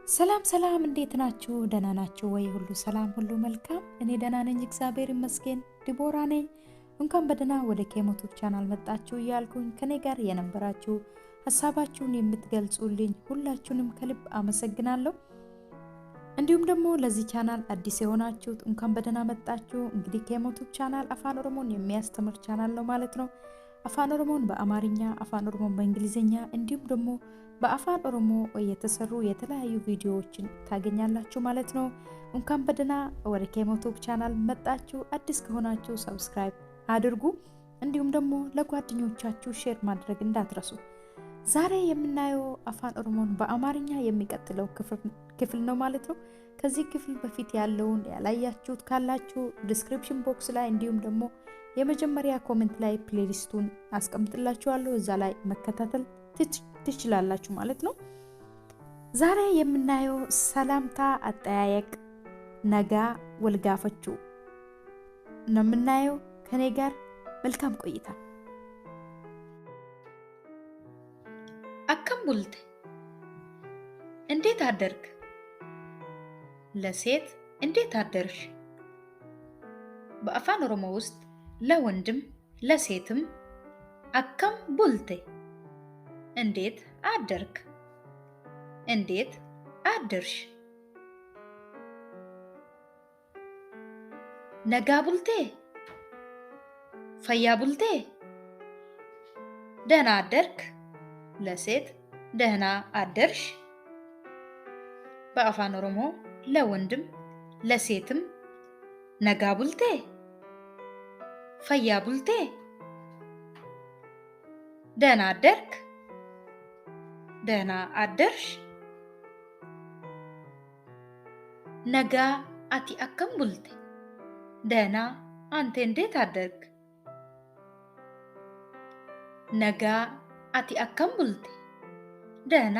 ሰላም ሰላም እንዴት ናችሁ? ደህና ናችሁ ወይ? ሁሉ ሰላም ሁሉ መልካም። እኔ ደህና ነኝ፣ እግዚአብሔር ይመስገን። ዲቦራ ነኝ። እንኳን በደህና ወደ ኬሞቱብ ቻናል መጣችሁ እያልኩኝ ከኔ ጋር የነበራችሁ ሀሳባችሁን የምትገልጹልኝ ሁላችሁንም ከልብ አመሰግናለሁ። እንዲሁም ደግሞ ለዚህ ቻናል አዲስ የሆናችሁት እንኳን በደህና መጣችሁ። እንግዲህ ኬሞቱብ ቻናል አፋን ኦሮሞን የሚያስተምር ቻናል ነው ማለት ነው። አፋን ኦሮሞን በአማርኛ፣ አፋን ኦሮሞን በእንግሊዝኛ እንዲሁም ደግሞ በአፋን ኦሮሞ የተሰሩ የተለያዩ ቪዲዮዎችን ታገኛላችሁ ማለት ነው። እንኳን በደህና ወደ ኬሞቱብ ቻናል መጣችሁ። አዲስ ከሆናችሁ ሰብስክራይብ አድርጉ፣ እንዲሁም ደግሞ ለጓደኞቻችሁ ሼር ማድረግ እንዳትረሱ። ዛሬ የምናየው አፋን ኦሮሞን በአማርኛ የሚቀጥለው ክፍል ነው ማለት ነው። ከዚህ ክፍል በፊት ያለውን ያላያችሁት ካላችሁ ዲስክሪፕሽን ቦክስ ላይ እንዲሁም ደግሞ የመጀመሪያ ኮሜንት ላይ ፕሌሊስቱን አስቀምጥላችኋለሁ፣ እዛ ላይ መከታተል ትችላላችሁ ማለት ነው። ዛሬ የምናየው ሰላምታ አጠያየቅ ነጋ ወልጋፈቹ ነው የምናየው። ከኔ ጋር መልካም ቆይታ። አከም ቡልቴ፣ እንዴት አደርክ? ለሴት እንዴት አደርሽ? በአፋን ኦሮሞ ውስጥ ለወንድም ለሴትም አከም ቡልቴ እንዴት አደርክ፣ እንዴት አደርሽ። ነጋ ቡልቴ፣ ፈያ ቡልቴ፣ ደህና አደርክ ለሴት ደህና አደርሽ። በአፋን ኦሮሞ ለወንድም ለሴትም ነጋ ቡልቴ፣ ፈያ ቡልቴ፣ ደህና አደርክ ደህና አደርሽ። ነጋ አቲ አከም ቡልቴ፣ ደህና አንተ እንዴት አደርክ? ነጋ አቲ አከም ቡልቴ፣ ደህና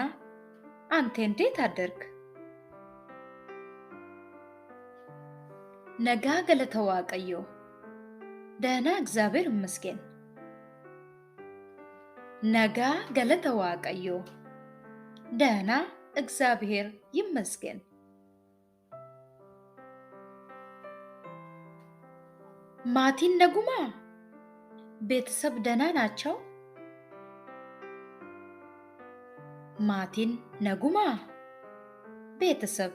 አንተ እንዴት አደርክ? ነጋ ገለተ ዋቀዮ፣ ደህና እግዚአብሔር ይመስገን። ነጋ ገለተ ዋቀዮ፣ ደህና እግዚአብሔር ይመስገን። ማቲን ነጉማ፣ ቤተሰብ ደህና ናቸው? ማቲን ነጉማ፣ ቤተሰብ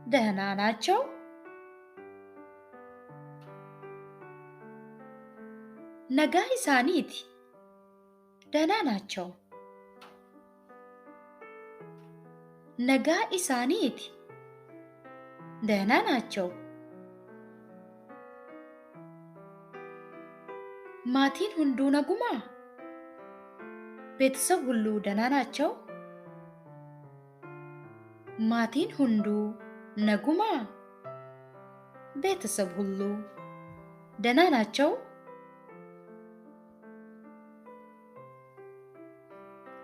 ደህና ናቸው? ነጋ ኢሳኒቲ፣ ደህና ናቸው? ነጋ ኢሳኒቲ፣ ደህና ናቸው? ማቲን ሁንዱ ነጉማ፣ ቤተሰብ ሁሉ ደህና ናቸው? ማቲን ሁንዱ ነጉማ፣ ቤተሰብ ሁሉ ደህና ናቸው?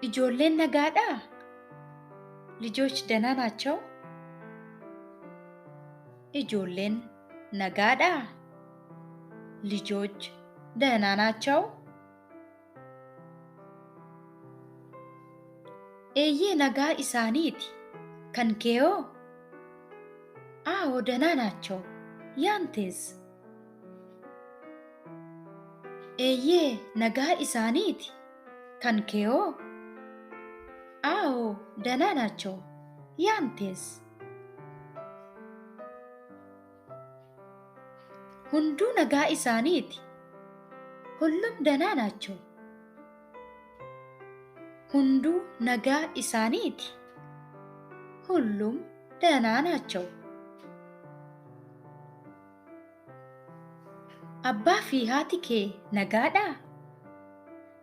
ኢጆሌን ነጋዳ፣ ልጆች ደህና ናቸው? ኢጆሌን ነጋዳ፣ ልጆች ደህና ናቸው? ኤዬ ነጋ ኢሳኒቲ፣ ከንኬዮ፣ አዎ ደህና ናቸው። ያንቴስ? ኤዬ ነጋ ኢሳኒቲ፣ ከንኬዮ፣ አዎ ደህና ናቸው። ያንቴስ? ሁንዱ ነጋ ኢሳኒቲ፣ ሁሉም ደህና ናቸው። ሁንዱ ነጋ ኢሳኒቲ፣ ሁሉም ደህና ናቸው። አባ ፊ ሃቲ ኬ ነጋዳ፣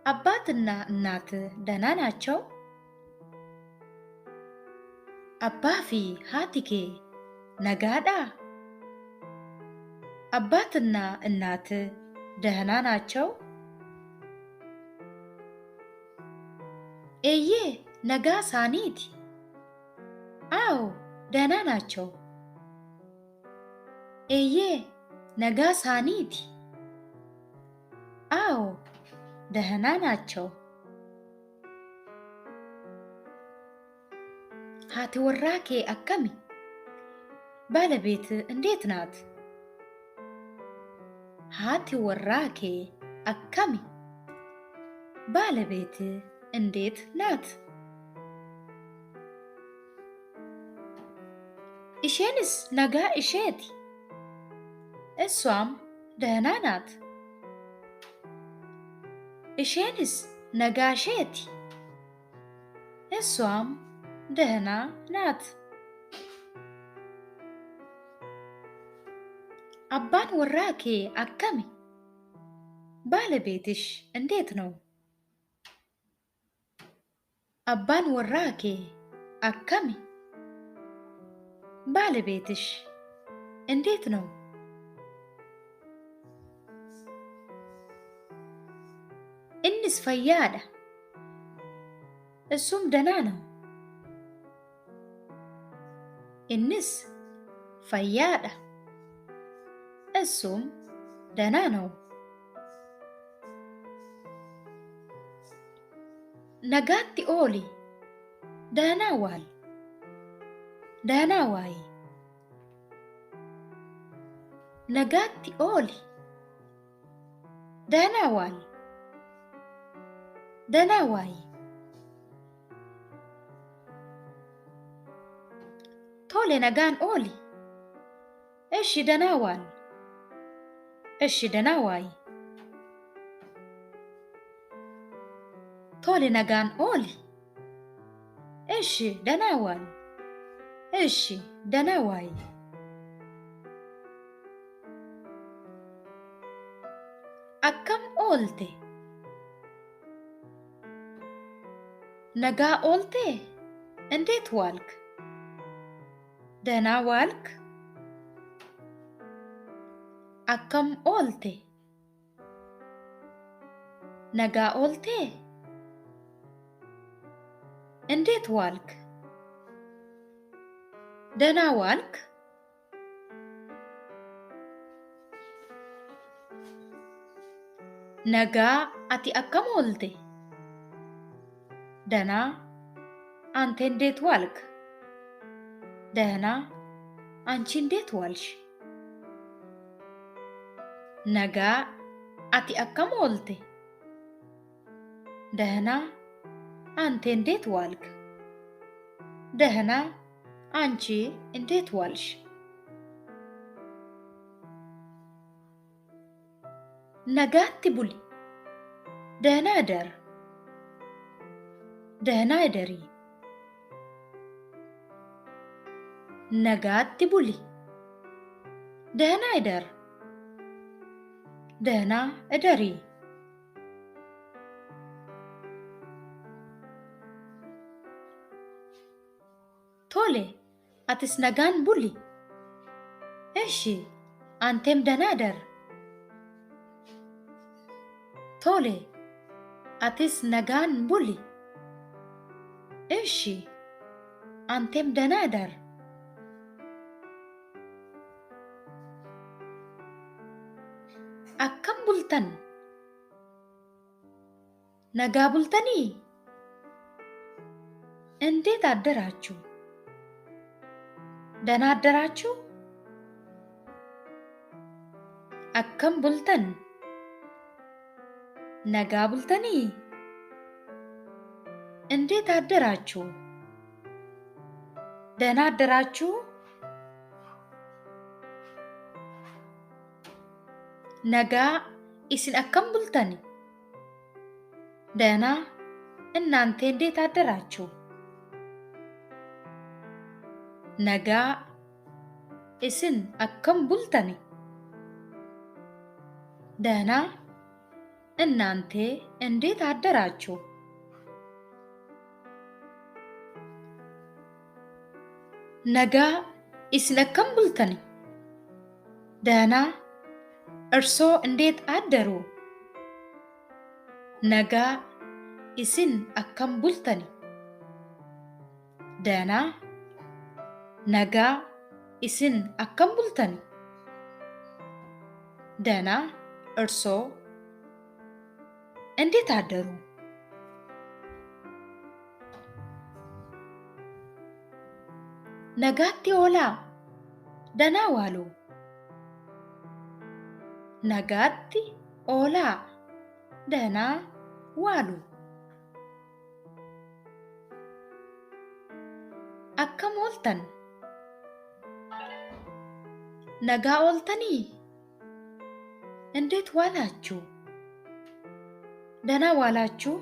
አባትና እናት ደህና ናቸው? አባ ፊ ሃቲ ኬ ነጋዳ፣ አባትና እናት ደህና ናቸው? ኤዬ ነጋ ሳኒቲ፣ አዎ ደህና ናቸው። ኤዬ ነጋ ሳኒቲ፣ አዎ ደህና ናቸው። ሃቲ ወራኬ አከሚ ባለቤት እንዴት ናት? ሃቲ ወራኬ አከሚ ባለቤት እንዴት ናት? ኢሼንስ ነጋ ኢሼቲ እሷም ደህና ናት። ኢሼንስ ነጋ ኢሼቲ እሷም ደህና ናት። አባን ወራኬ አከሚ ባለቤትሽ እንዴት ነው? አባን ወራኬ አከሚ ባለቤትሽ እንዴት ነው? እንስ ፈያዳ እሱም ደህና ነው። እንስ ፈያዳ እሱም ደህና ነው። ነጋቲ ኦሊ ደህና ዋል ደህና ዋይ ነጋቲ ኦሊ ደህና ዋል ደህና ዋይ ቶሌ ነጋን ኦሊ እሺ ደህና ዋል እሺ ደህና ዋይ ቶሌ ነጋን ኦሊ እሺ ደህና ዋል እሺ ደህና ዋይ አከም ኦልቴ ነጋ ኦልቴ እንዴት ዋልክ? ደህና ዋልክ? አከም ኦልቴ ነጋ ኦልቴ እንዴት ዋልክ? ደህና ዋልክ? ነጋ አቲ አከም ኦልቴ ደህና አንተ እንዴት ዋልክ? ደህና አንቺ እንዴት ዋልሽ? ነጋ አቲ አከም ኦልቴ ደህና አንተ እንዴት ዋልክ? ደህና አንቺ እንዴት ዋልሽ? ነጋቲ ቡሊ ደህና እደር ደህና እደሪ ነጋቲ ቡሊ ደህና እደር ደህና እደሪ ቶሌ አትስ ነጋን ቡሊ እሺ አንተም ደህና እደር ቶሌ አትስ ነጋን ቡሊ እሺ አንተም ደህና እደር አከም ቡልተን ነጋ ቡልተኒ እንዴት አደራችሁ? ደህና አደራችሁ? አከም ቡልተን ነጋ ቡልተኒ እንዴት አደራችሁ? ደህና አደራችሁ? ነጋ ኢስን አከም ቡልተኒ ደህና እናንተ እንዴት አደራችሁ? ነጋ ኢስን አከም ቡልተኒ ደህና እናንተ እንዴት አደራችሁ? ነጋ ኢስን አከም ቡልተኒ ደህና እርሶ እንዴት አደሩ? ነጋ ኢስን አከም ቡልተኒ ደህና ነጋ ኢስን አከም ቡልተኒ ደህና እርሶ እንዴት አደሩ? nagaatti oolaa, danaa waalu. Nagaatti oolaa, danaa waalu. Akkam ooltan? Nagaa ooltanii? እንዴት ዋላችሁ? ደህና ዋላችሁ?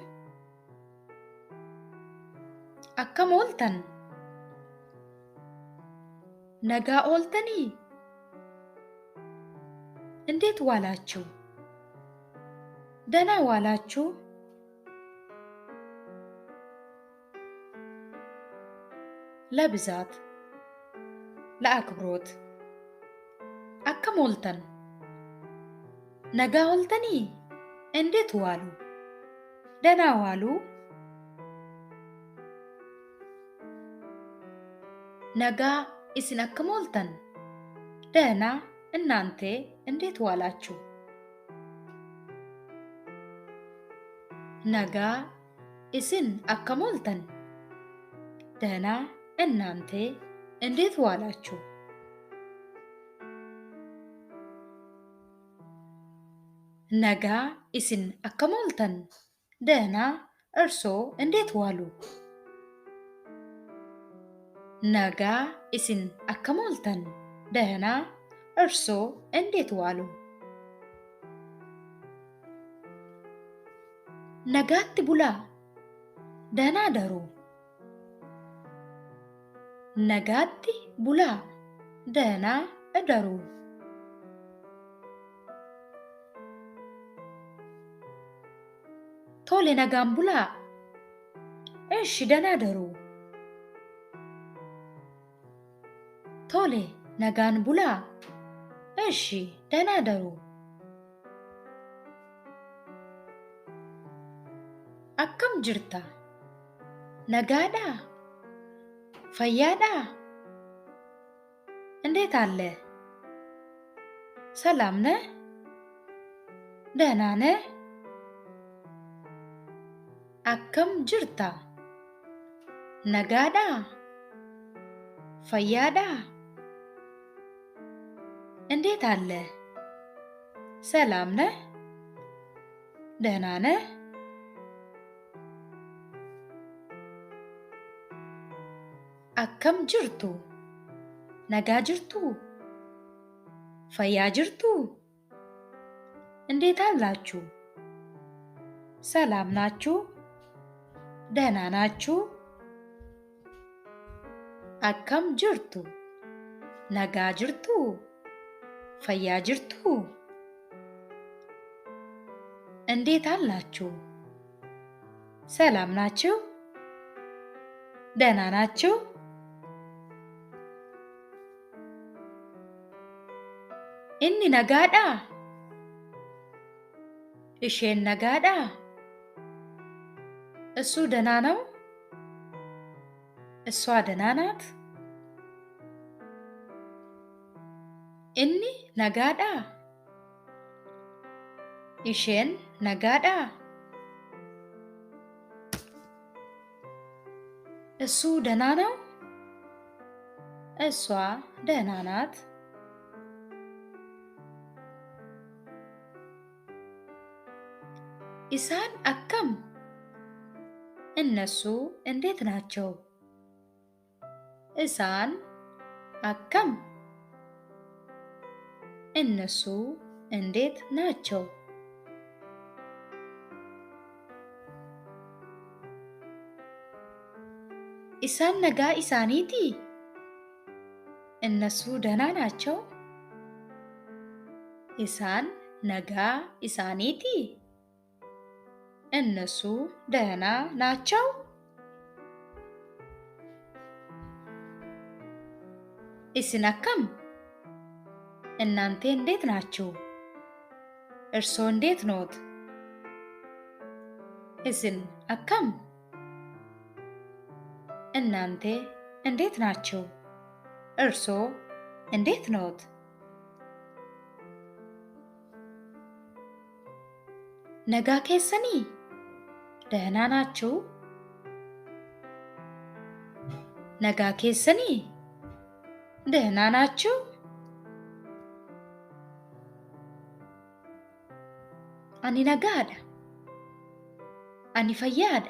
akkam ooltan? nagaa ooltanii? እንዴት ዋላችሁ? ደህና ዋላችሁ? ለብዛት ለአክብሮት akkam ooltan? nagaa ooltanii? እንዴት ዋሉ? ደህና ዋሉ? nagaa isin akkam ooltan? ደህና እናንተ እንዴት ዋላችሁ? nagaa isin akkam ooltan? ደህና እናንተ እንዴት ዋላችሁ? nagaa isin akkam ooltan? ደህና እርስዎ እንዴት ዋሉ? nagaa isin akkam ooltan? ደህና እርስዎ እንዴት ዋሉ? nagaatti bulaa, ደህና ደሩ። nagaatti bulaa, ደህና እደሩ። tole nagaan bulaa, እሺ ደህና ደሩ። tole nagaan bulaa, እሺ ደህና ደሩ። akkam jirta? nagaadhaa? fayyaadhaa? እንዴት አለ? ሰላም ነህ? ደህና ነህ? akkam jirta? nagaadhaa? fayyaadhaa? እንዴት አለ? ሰላም ነህ? ደህና ነህ? akkam jirtu? nagaa jirtu? fayyaa jirtu? እንዴት አላችሁ? ሰላም ናችሁ? ደህና ናችሁ? akkam jirtu? nagaa jirtu? fayyaa jirtu? እንዴት አላችሁ? ሰላም ናችሁ? ደህና ናችሁ? inni nagaadhaa? isheen nagaadhaa? እሱ ደህና ነው? እሷ ደህና ናት? inni nagaadhaa? isheen nagaadhaa? እሱ ደህና ነው? እሷ ደህና ናት? ኢሳን akkam? እነሱ እንዴት ናቸው? ኢሳን akkam? እነሱ እንዴት ናቸው? ኢሳን ነጋ ኢሳኒቲ? እነሱ ደህና ናቸው? ኢሳን ነጋ ኢሳኒቲ? እነሱ ደህና ናቸው? ኢስን akkam? እናንተ እንዴት ናችሁ? እርስዎ እንዴት ኖት? ኢስን akkam? እናንተ እንዴት ናችሁ? እርስዎ እንዴት ኖት? ነጋ ኬሰኒ? ደህና ናችሁ? ነጋ ኬሰኒ? ደህና ናችሁ? አኒ ነጋዳ አኒ ፈያዳ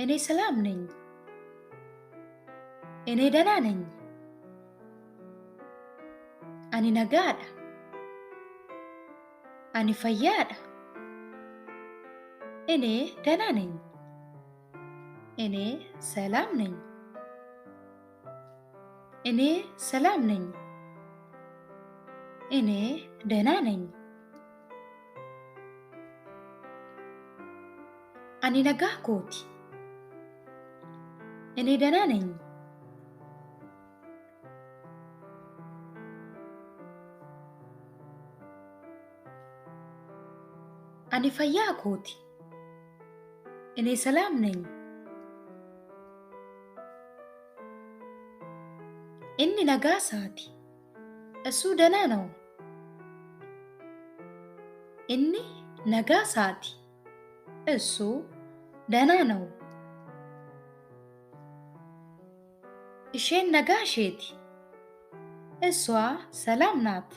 እኔ ሰላም ነኝ። እኔ ደህና ነኝ። አኒ ነጋዳ አኒ ፈያዳ እኔ ደህና ነኝ። እኔ ሰላም ነኝ። እኔ ሰላም ነኝ። እኔ ደህና ነኝ። አኒ ነጋ ኮቲ እኔ ደህና ነኝ። አኒ ፈያ ኮቲ እኔ ሰላም ነኝ። እኒ ነጋ ሳቲ እሱ ደህና ነው። እኒ ነጋ ሳቲ እሱ ደህና ነው። እሼን ነጋ ሼቲ እሷ ሰላም ናት።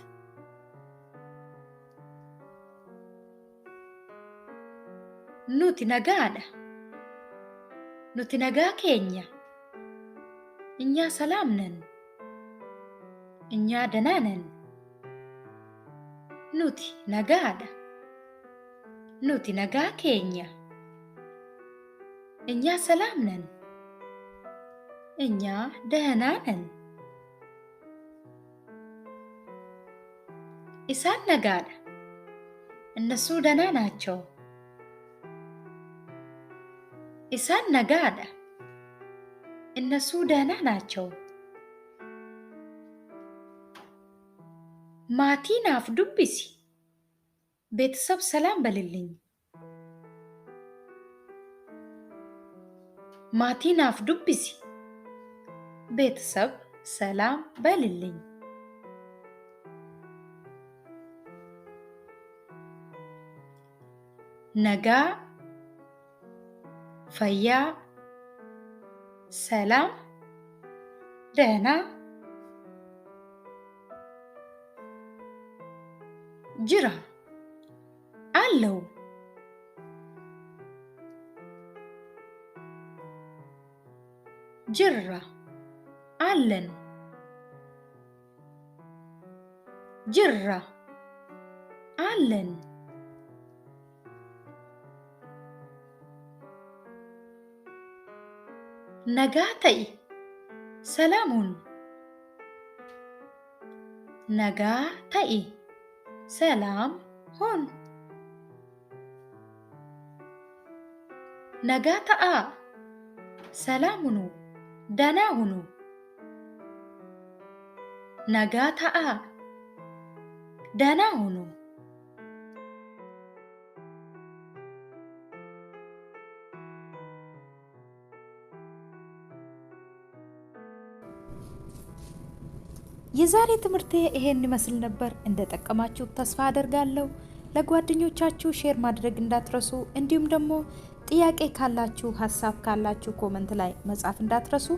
ኑቲ ነጋዳ ኑቲ ነጋ ኬኛ እኛ ሰላም ነን። እኛ ደህና ነን። ኑቲ ነጋዳ ኑቲ ነጋ ኬኛ እኛ ሰላም ነን። እኛ ደህና ነን። ኢሳን ነጋዳ እነሱ ደህና ናቸው። ኢሳን ነጋዳ እነሱ ደህና ናቸው። ማቲ ናፍ ዱቢሲ ቤተሰብ ሰላም በልልኝ። ማቲ ናፍ ዱቢሲ ቤተሰብ ሰላም በልልኝ። ነጋ ፈያ ሰላም ደህና ጅራ አለው። ጅራ አለን። ጅራ አለን። ነጋ ተኢ ሰላም ሁን። ነጋ ተኢ ሰላም ሁን። ነጋ ተአ ሰላም ሁኑ፣ ደህና ሁኑ። ነጋ ተአ ደህና ሁኑ። የዛሬ ትምህርቴ ይሄን ይመስል ነበር። እንደጠቀማችሁ ተስፋ አደርጋለሁ። ለጓደኞቻችሁ ሼር ማድረግ እንዳትረሱ። እንዲሁም ደግሞ ጥያቄ ካላችሁ ሀሳብ ካላችሁ ኮመንት ላይ መጻፍ እንዳትረሱ።